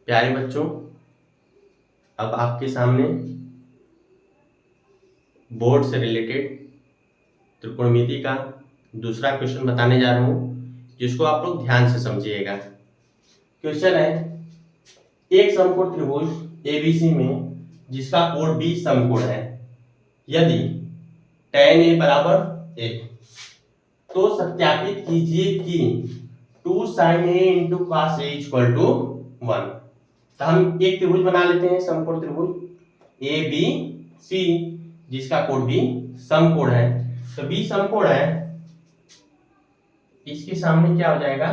प्यारे बच्चों, अब आपके सामने बोर्ड से रिलेटेड त्रिकोणमिति का दूसरा क्वेश्चन बताने जा रहा हूं, जिसको आप लोग ध्यान से समझिएगा। क्वेश्चन है, एक समकोण त्रिभुज एबीसी में जिसका कोण बी समकोण है, यदि tan a बराबर 1, तो सत्यापित कीजिए कि 2 sin a into cos a equal to 1। तो हम एक त्रिभुज बना लेते हैं, समकोण त्रिभुज ए बी सी, जिसका कोण बी समकोण है। तो बी समकोण है, इसके सामने क्या हो जाएगा,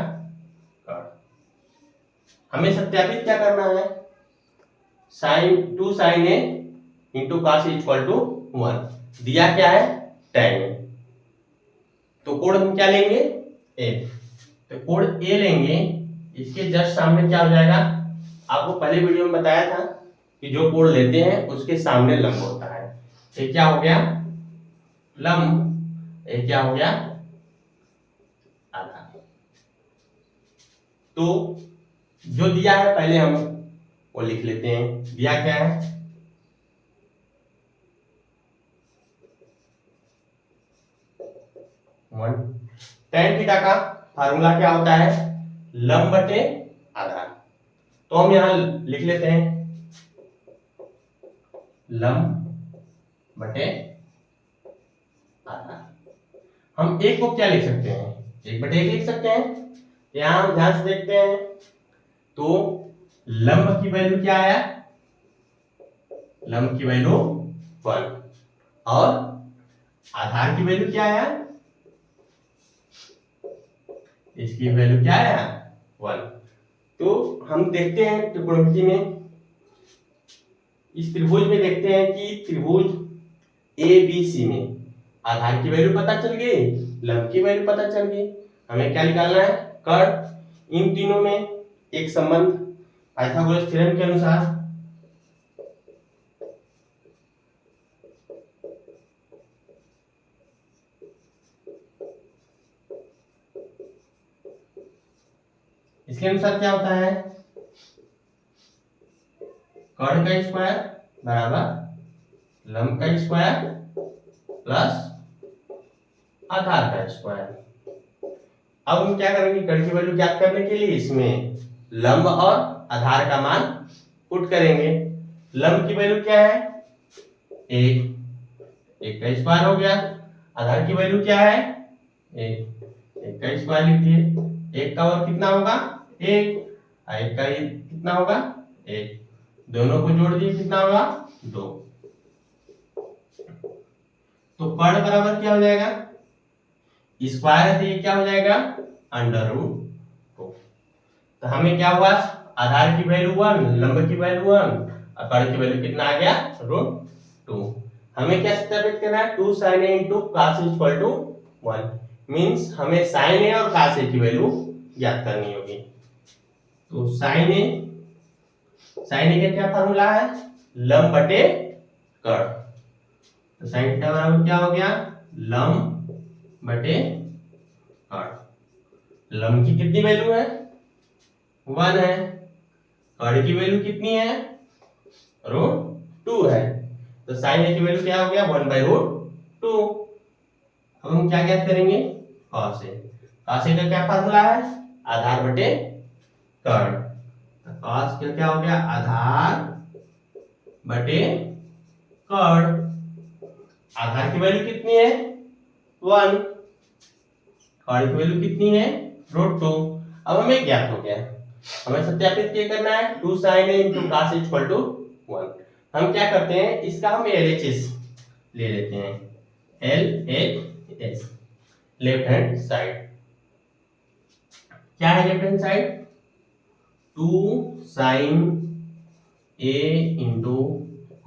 हमें सत्यापित क्या करना है, sine 2 sin a into cos a equal to 1, दिया क्या है tan a, तो कोण हम क्या लेंगे a, तो कोण a लेंगे, इसके जस्ट सामने क्या हो जाएगा, आपको पहले वीडियो में बताया था कि जो कोण लेते हैं उसके सामने लंब होता है। ये क्या हो गया लंब, ये क्या हो गया आधार। तो जो दिया है पहले हम वो लिख लेते हैं, दिया क्या है, tan थीटा का फार्मूला क्या होता है, लंब बटे आधार। तो हम यहां लिख लेते हैं लंब बटे आधार। हम एक को क्या लिख सकते हैं, 1/1 लिख सकते हैं। यहां हम ध्यान से देखते हैं तो लंब की वैल्यू क्या आया, लंब की वैल्यू 1 और आधार की वैल्यू क्या आया, इसकी वैल्यू क्या आया 1। तो हम देखते हैं त्रिकोणमिति में, इस त्रिभुज में देखते हैं कि त्रिभुज ए बी सी में आधार की वैल्यू पता चल गई, लंब की वैल्यू पता चल गई। हमें क्या निकालना है, कर्ण। इन तीनों में एक संबंध पाइथागोरस थ्योरम के अनुसार इसके अनुसार क्या होता है, कर्ण का स्क्वायर बराबर लंब का स्क्वायर प्लस आधार का स्क्वायर। अब हम क्या करेंगे, कर्ण की वैल्यू ज्ञात करने के लिए इसमें लंब और आधार का मान पुट करेंगे। लंब की वैल्यू क्या है, 1 का स्क्वायर हो गया, आधार की वैल्यू क्या है 1 का स्क्वायर लिख दिए। 1 का और कितना होगा 1, 1 का कितना होगा 1, दोनों को जोड़ दिए कितना होगा 2। तो कर्ण बराबर क्या हो जाएगा, स्क्वायर है तो ये क्या हो जाएगा √2। तो हमें क्या हुआ, आधार की वैल्यू 1, लंब की वैल्यू 1 और कर्ण की वैल्यू कितना आ गया √2। हमें क्या सत्यापित करना है, 2 sin a into cos a equal to 1, means हमें sin a और cos a की वैल्यू ज्ञात करनी होगी। तो sin a का क्या फार्मूला है, लंब बटे कर्ण। तो sin थीटा बराबर क्या हो गया, लंब बटे कर्ण। लंब की कितनी वैल्यू है 1 है, कर्ण की वैल्यू कितनी है √2 है। तो sin a की वैल्यू क्या हो गया 1/√2। अब हम क्या ज्ञात करेंगे, cos a। cos a का क्या फार्मूला है, आधार बटे कर्ण। तो cos का क्या हो गया, आधार बटे कर्ण। आधार की वैल्यू कितनी है 1, कर्ण की वैल्यू कितनी है √2। अब हमें ज्ञात हो गया, हमें सत्यापित क्या करना है, 2 sin a into cos a equal to 1। हम क्या करते हैं, इसका हम LHS ले लेते हैं, LHS लेफ्ट हैंड साइड। क्या है left hand side, 2 sin a into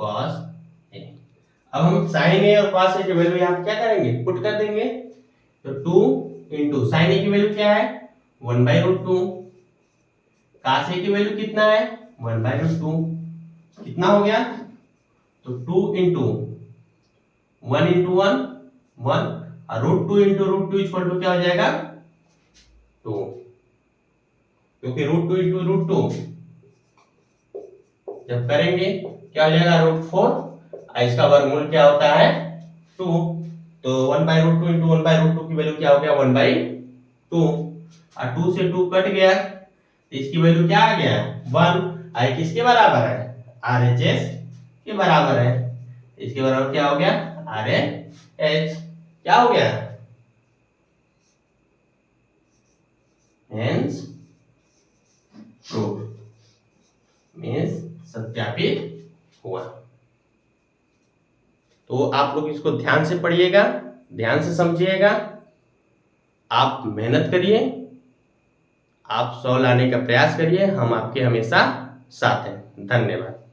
cos a। अब हम sin a और cos a की वैल्यू यहाँ क्या करेंगे, पुट कर देंगे। तो 2 इंटू sin a की वैल्यू क्या है 1/√2, cos a की वैल्यू कितना है 1/√2, कितना हो गया, तो 2 इंटू 1 इंटू 1 1 और √2 इंटू √2 इक्वल टू क्या हो जाएगा 2, क्योंकि √2 इंटू √2 जब करेंगे क्या हो जाएगा √4, इसका वर्गमूल क्या होता है 2, तो 1/√2 इंटू 1/√2 की वैल्यू क्या हो गया 1/2, और 2 से 2 कट गया तो इसकी वैल्यू क्या आ गया 1। आई किसके बराबर है RHS के बराबर है, इसके बराबर क्या हो गया RH, क्या हो गया हेंस प्रूफ, मीन्स सत्यापित हुआ। तो आप लोग इसको ध्यान से पढ़िएगा, ध्यान से समझिएगा, आप मेहनत करिए, आप 100 लाने का प्रयास करिए, हम आपके हमेशा साथ हैं। धन्यवाद।